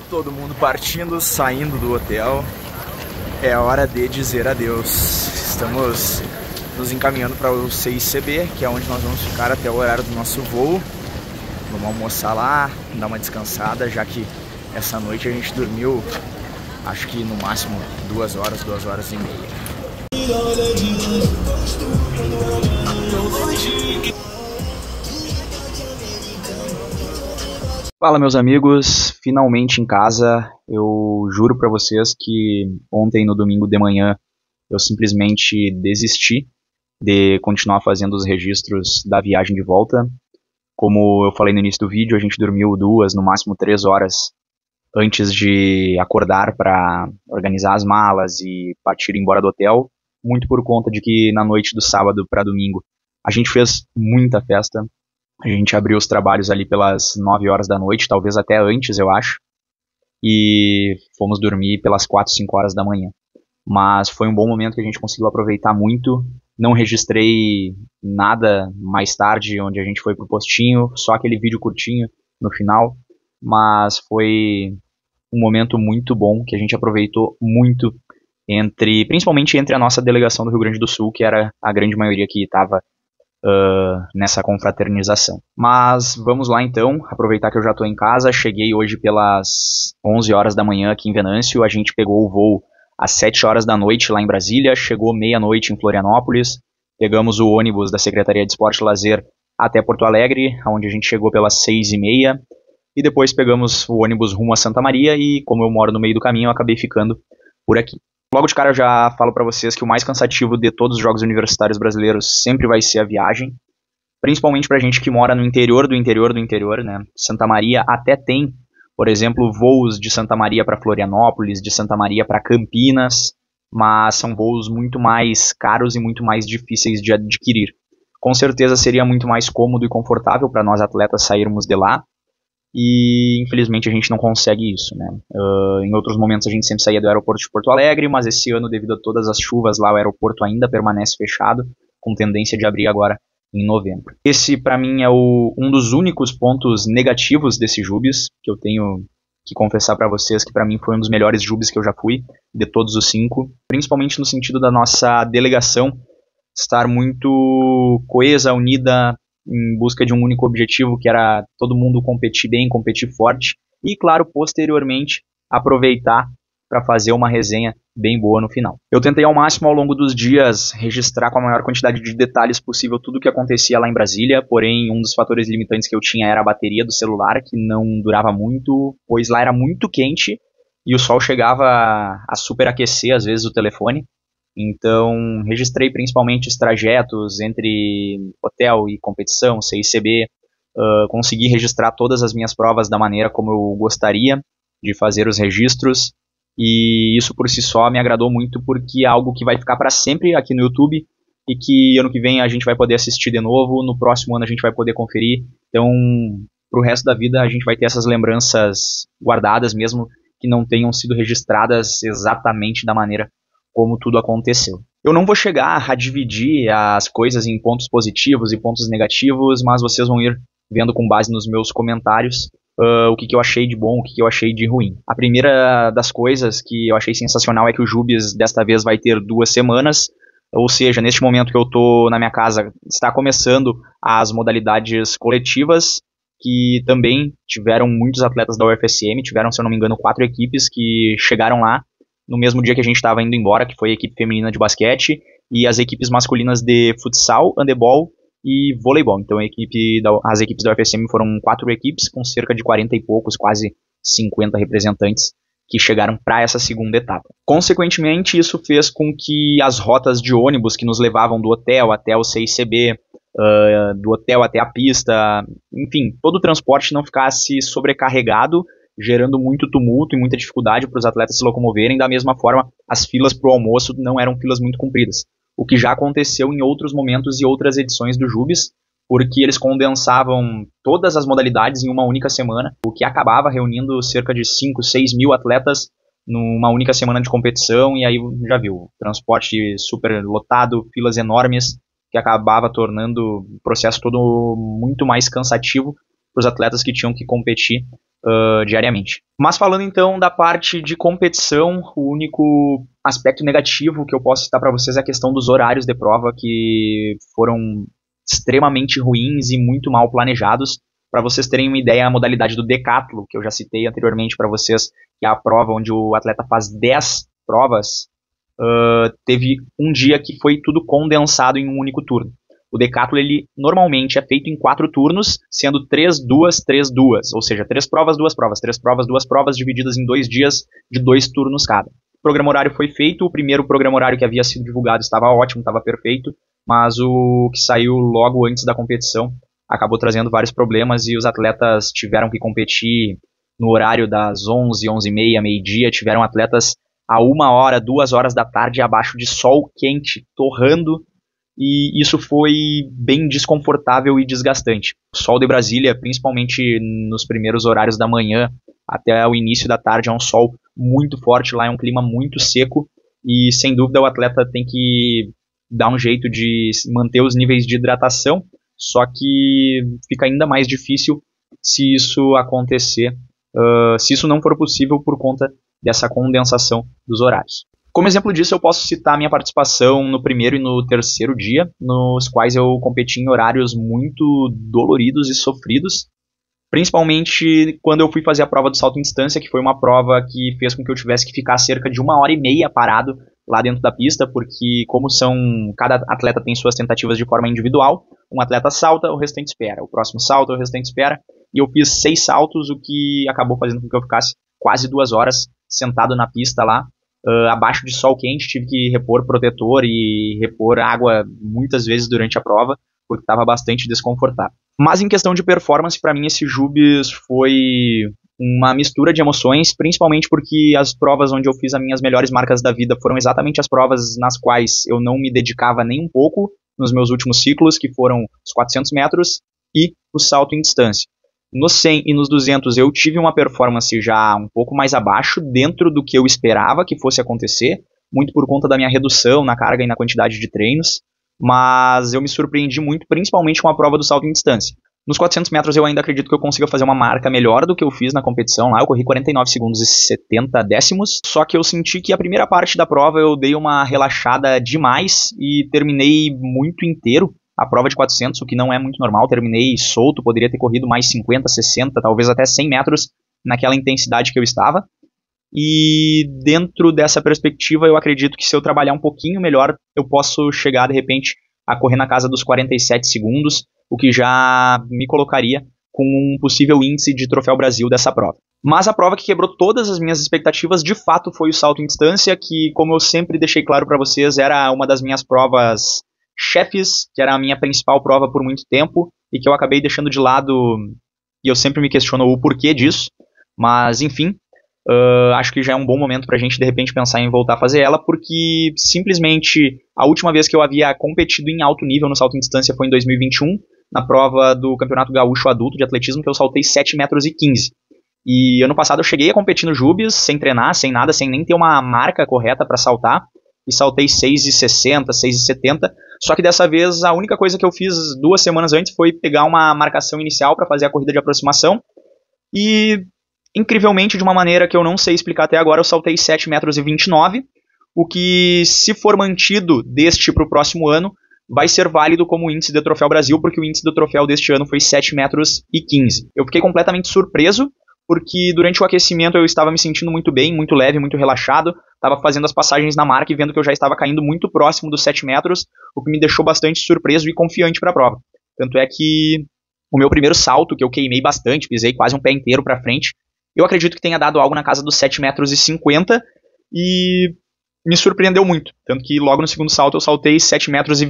Todo mundo partindo, saindo do hotel. É hora de dizer adeus. Estamos nos encaminhando para o CICB, que é onde nós vamos ficar até o horário do nosso voo. Vamos almoçar lá, dar uma descansada, já que essa noite a gente dormiu, acho que no máximo 2 horas, 2 horas e meia. Fala, meus amigos, finalmente em casa. Eu juro pra vocês que ontem, no domingo de manhã, eu simplesmente desisti de continuar fazendo os registros da viagem de volta. Como eu falei no início do vídeo, a gente dormiu 2, no máximo 3 horas antes de acordar para organizar as malas e partir embora do hotel, muito por conta de que na noite do sábado para domingo a gente fez muita festa. A gente abriu os trabalhos ali pelas 9 horas da noite, talvez até antes, eu acho, e fomos dormir pelas 4, 5 horas da manhã. Mas foi um bom momento que a gente conseguiu aproveitar muito. Não registrei nada mais tarde, onde a gente foi pro postinho, só aquele vídeo curtinho no final, mas foi um momento muito bom, que a gente aproveitou muito, principalmente entre a nossa delegação do Rio Grande do Sul, que era a grande maioria que estava nessa confraternização. Mas vamos lá então, aproveitar que eu já estou em casa. Cheguei hoje pelas 11 horas da manhã aqui em Venâncio. A gente pegou o voo às 7 horas da noite lá em Brasília, chegou meia-noite em Florianópolis, pegamos o ônibus da Secretaria de Esporte e Lazer até Porto Alegre, onde a gente chegou pelas 6h30, e depois pegamos o ônibus rumo a Santa Maria, e como eu moro no meio do caminho, eu acabei ficando por aqui. Logo de cara eu já falo para vocês que o mais cansativo de todos os jogos universitários brasileiros sempre vai ser a viagem, principalmente pra gente que mora no interior do interior do interior, né? Santa Maria até tem, por exemplo, voos de Santa Maria para Florianópolis, de Santa Maria para Campinas, mas são voos muito mais caros e muito mais difíceis de adquirir. Com certeza seria muito mais cômodo e confortável para nós atletas sairmos de lá, e infelizmente a gente não consegue isso, né? Em outros momentos a gente sempre saía do aeroporto de Porto Alegre, mas esse ano, devido a todas as chuvas lá, o aeroporto ainda permanece fechado, com tendência de abrir agora em novembro. Esse para mim é um dos únicos pontos negativos desse Jubes, que eu tenho que confessar para vocês que para mim foi um dos melhores Jubes que eu já fui, de todos os 5, principalmente no sentido da nossa delegação estar muito coesa, unida, em busca de um único objetivo, que era todo mundo competir bem, competir forte, e claro, posteriormente, aproveitar para fazer uma resenha bem boa no final. Eu tentei ao máximo ao longo dos dias registrar com a maior quantidade de detalhes possível tudo o que acontecia lá em Brasília, porém um dos fatores limitantes que eu tinha era a bateria do celular, que não durava muito, pois lá era muito quente e o sol chegava a superaquecer às vezes o telefone. Então, registrei principalmente os trajetos entre hotel e competição, CICB, consegui registrar todas as minhas provas da maneira como eu gostaria de fazer os registros, e isso por si só me agradou muito, porque é algo que vai ficar para sempre aqui no YouTube, e que ano que vem a gente vai poder assistir de novo, no próximo ano a gente vai poder conferir, então pro resto da vida a gente vai ter essas lembranças guardadas, mesmo que não tenham sido registradas exatamente da maneira como tudo aconteceu. Eu não vou chegar a dividir as coisas em pontos positivos e pontos negativos, mas vocês vão ir vendo com base nos meus comentários o que eu achei de bom, o que eu achei de ruim. A primeira das coisas que eu achei sensacional é que o Jubes desta vez vai ter 2 semanas, ou seja, neste momento que eu estou na minha casa, está começando as modalidades coletivas, que também tiveram muitos atletas da UFSM, tiveram, se eu não me engano, 4 equipes que chegaram lá no mesmo dia que a gente estava indo embora, que foi a equipe feminina de basquete e as equipes masculinas de futsal, handebol e voleibol. Então as equipes da UFSM foram 4 equipes com cerca de 40 e poucos, quase 50 representantes que chegaram para essa segunda etapa. Consequentemente, isso fez com que as rotas de ônibus que nos levavam do hotel até o CICB, do hotel até a pista, enfim, todo o transporte não ficasse sobrecarregado, gerando muito tumulto e muita dificuldade para os atletas se locomoverem. Da mesma forma, as filas para o almoço não eram filas muito compridas, o que já aconteceu em outros momentos e outras edições do Jubes, porque eles condensavam todas as modalidades em uma única semana, o que acabava reunindo cerca de 5, 6 mil atletas numa única semana de competição, e aí já viu, transporte super lotado, filas enormes, que acabava tornando o processo todo muito mais cansativo para os atletas que tinham que competir diariamente. Mas falando então da parte de competição, o único aspecto negativo que eu posso citar para vocês é a questão dos horários de prova, que foram extremamente ruins e muito mal planejados. Para vocês terem uma ideia, a modalidade do decathlon, que eu já citei anteriormente para vocês, que é a prova onde o atleta faz 10 provas, teve um dia que foi tudo condensado em um único turno. O decathlon, ele normalmente é feito em 4 turnos, sendo 3, 2, 3, 2. Ou seja, 3 provas, 2 provas, 3 provas, 2 provas, divididas em 2 dias de 2 turnos cada. O programa horário foi feito, o primeiro programa horário que havia sido divulgado estava ótimo, estava perfeito, mas o que saiu logo antes da competição acabou trazendo vários problemas e os atletas tiveram que competir no horário das 11, 11h30, meio-dia, tiveram atletas a 1h, 2h da tarde abaixo de sol quente, torrando, e isso foi bem desconfortável e desgastante. O sol de Brasília, principalmente nos primeiros horários da manhã até o início da tarde, é um sol muito forte, lá é um clima muito seco, e sem dúvida o atleta tem que dar um jeito de manter os níveis de hidratação, só que fica ainda mais difícil se isso acontecer, se isso não for possível por conta dessa condensação dos horários. Como exemplo disso, eu posso citar minha participação no primeiro e no terceiro dia, nos quais eu competi em horários muito doloridos e sofridos, principalmente quando eu fui fazer a prova do salto em distância, que foi uma prova que fez com que eu tivesse que ficar cerca de 1h30 parado lá dentro da pista, porque cada atleta tem suas tentativas de forma individual, um atleta salta, o restante espera, o próximo salta, o restante espera, e eu fiz 6 saltos, o que acabou fazendo com que eu ficasse quase 2 horas sentado na pista lá, abaixo de sol quente, tive que repor protetor e repor água muitas vezes durante a prova, porque estava bastante desconfortável. Mas em questão de performance, para mim esse Jubes foi uma mistura de emoções, principalmente porque as provas onde eu fiz as minhas melhores marcas da vida foram exatamente as provas nas quais eu não me dedicava nem um pouco nos meus últimos ciclos, que foram os 400 metros e o salto em distância. Nos 100 e nos 200 eu tive uma performance já um pouco mais abaixo, dentro do que eu esperava que fosse acontecer, muito por conta da minha redução na carga e na quantidade de treinos, mas eu me surpreendi muito, principalmente com a prova do salto em distância. Nos 400 metros eu ainda acredito que eu consiga fazer uma marca melhor do que eu fiz na competição lá, eu corri 49 segundos e 70 décimos, só que eu senti que a primeira parte da prova eu dei uma relaxada demais e terminei muito inteiro a prova de 400, o que não é muito normal, terminei solto, poderia ter corrido mais 50, 60, talvez até 100 metros naquela intensidade que eu estava. E dentro dessa perspectiva, eu acredito que se eu trabalhar um pouquinho melhor, eu posso chegar, de repente, a correr na casa dos 47 segundos, o que já me colocaria com um possível índice de Troféu Brasil dessa prova. Mas a prova que quebrou todas as minhas expectativas, de fato, foi o salto em distância, que, como eu sempre deixei claro para vocês, era uma das minhas provas chefes, que era a minha principal prova por muito tempo, e que eu acabei deixando de lado, e eu sempre me questiono o porquê disso, mas enfim, acho que já é um bom momento pra gente de repente pensar em voltar a fazer ela, porque simplesmente a última vez que eu havia competido em alto nível no salto em distância foi em 2021, na prova do Campeonato Gaúcho Adulto de Atletismo, que eu saltei 7,15 metros. E ano passado eu cheguei a competir no Jubes, sem treinar, sem nada, sem nem ter uma marca correta para saltar, e saltei 6,60, 6,70, só que dessa vez a única coisa que eu fiz 2 semanas antes foi pegar uma marcação inicial para fazer a corrida de aproximação, e incrivelmente, de uma maneira que eu não sei explicar até agora, eu saltei 7,29 metros, o que, se for mantido deste para o próximo ano, vai ser válido como índice do Troféu Brasil, porque o índice do troféu deste ano foi 7,15 metros. Eu fiquei completamente surpreso, porque durante o aquecimento eu estava me sentindo muito bem, muito leve, muito relaxado, estava fazendo as passagens na marca e vendo que eu já estava caindo muito próximo dos 7 metros, o que me deixou bastante surpreso e confiante para a prova. Tanto é que o meu primeiro salto, que eu queimei bastante, pisei quase um pé inteiro para frente, eu acredito que tenha dado algo na casa dos 7,50 metros e me surpreendeu muito. Tanto que logo no segundo salto eu saltei 7,29 metros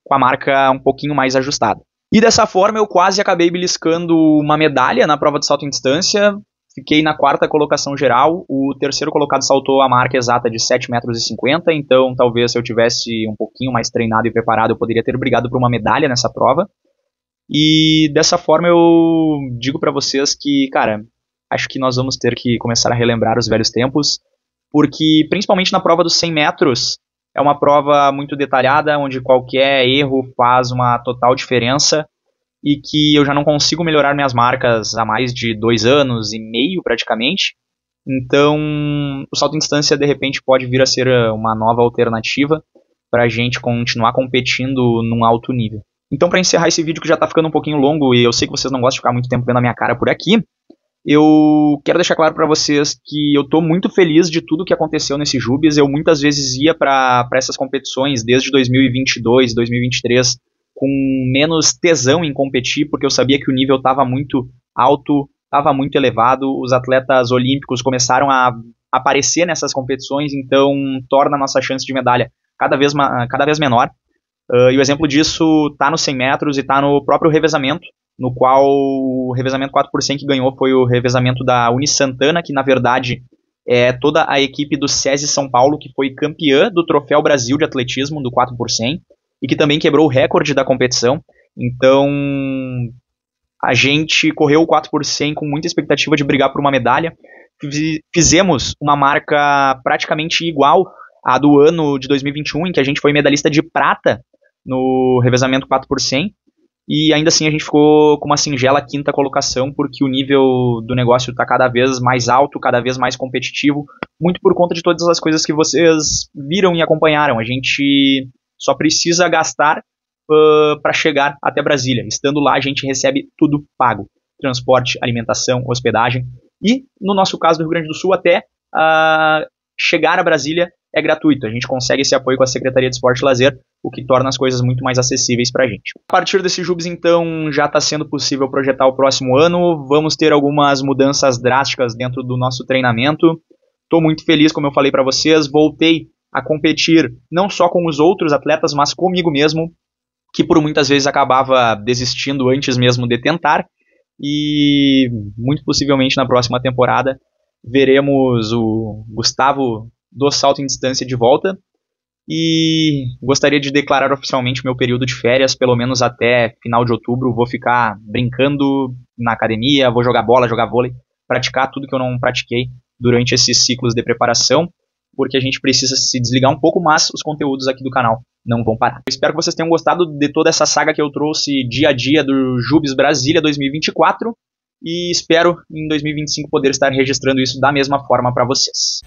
com a marca um pouquinho mais ajustada. E dessa forma eu quase acabei beliscando uma medalha na prova de salto em distância, fiquei na 4ª colocação geral, o terceiro colocado saltou a marca exata de 7,50 metros, então talvez se eu tivesse um pouquinho mais treinado e preparado eu poderia ter brigado por uma medalha nessa prova. E dessa forma eu digo pra vocês que, cara, acho que nós vamos ter que começar a relembrar os velhos tempos, porque principalmente na prova dos 100 metros, é uma prova muito detalhada, onde qualquer erro faz uma total diferença, e que eu já não consigo melhorar minhas marcas há mais de 2 anos e meio praticamente. Então, o salto em distância de repente pode vir a ser uma nova alternativa para a gente continuar competindo num alto nível. Então, para encerrar esse vídeo que já está ficando um pouquinho longo e eu sei que vocês não gostam de ficar muito tempo vendo a minha cara por aqui, eu quero deixar claro para vocês que eu estou muito feliz de tudo que aconteceu nesse Jubes. Eu muitas vezes ia para essas competições desde 2022, 2023 com menos tesão em competir, porque eu sabia que o nível estava muito alto, estava muito elevado. Os atletas olímpicos começaram a aparecer nessas competições, então torna a nossa chance de medalha cada vez menor. E o exemplo disso está nos 100 metros e está no próprio revezamento, no qual o revezamento 4x100 que ganhou foi o revezamento da Unisantana, que na verdade é toda a equipe do SESI São Paulo, que foi campeã do Troféu Brasil de Atletismo do 4x100 e que também quebrou o recorde da competição. Então a gente correu o 4x100 com muita expectativa de brigar por uma medalha. Fizemos uma marca praticamente igual à do ano de 2021, em que a gente foi medalhista de prata no revezamento 4x100, e ainda assim a gente ficou com uma singela 5ª colocação, porque o nível do negócio está cada vez mais alto, cada vez mais competitivo, muito por conta de todas as coisas que vocês viram e acompanharam. A gente só precisa gastar para chegar até Brasília. Estando lá, a gente recebe tudo pago: transporte, alimentação, hospedagem, e no nosso caso do Rio Grande do Sul, até chegar a Brasília é gratuito. A gente consegue esse apoio com a Secretaria de Esporte e Lazer, o que torna as coisas muito mais acessíveis para a gente. A partir desse Jubes, então, já está sendo possível projetar o próximo ano. Vamos ter algumas mudanças drásticas dentro do nosso treinamento. Estou muito feliz, como eu falei para vocês. Voltei a competir não só com os outros atletas, mas comigo mesmo, que por muitas vezes acabava desistindo antes mesmo de tentar. E muito possivelmente na próxima temporada veremos o Gustavo do salto em distância de volta, e gostaria de declarar oficialmente meu período de férias, pelo menos até final de outubro. Vou ficar brincando na academia, vou jogar bola, jogar vôlei, praticar tudo que eu não pratiquei durante esses ciclos de preparação, porque a gente precisa se desligar um pouco, mas os conteúdos aqui do canal não vão parar. Eu espero que vocês tenham gostado de toda essa saga que eu trouxe dia a dia do Jubes Brasília 2024, e espero em 2025 poder estar registrando isso da mesma forma para vocês.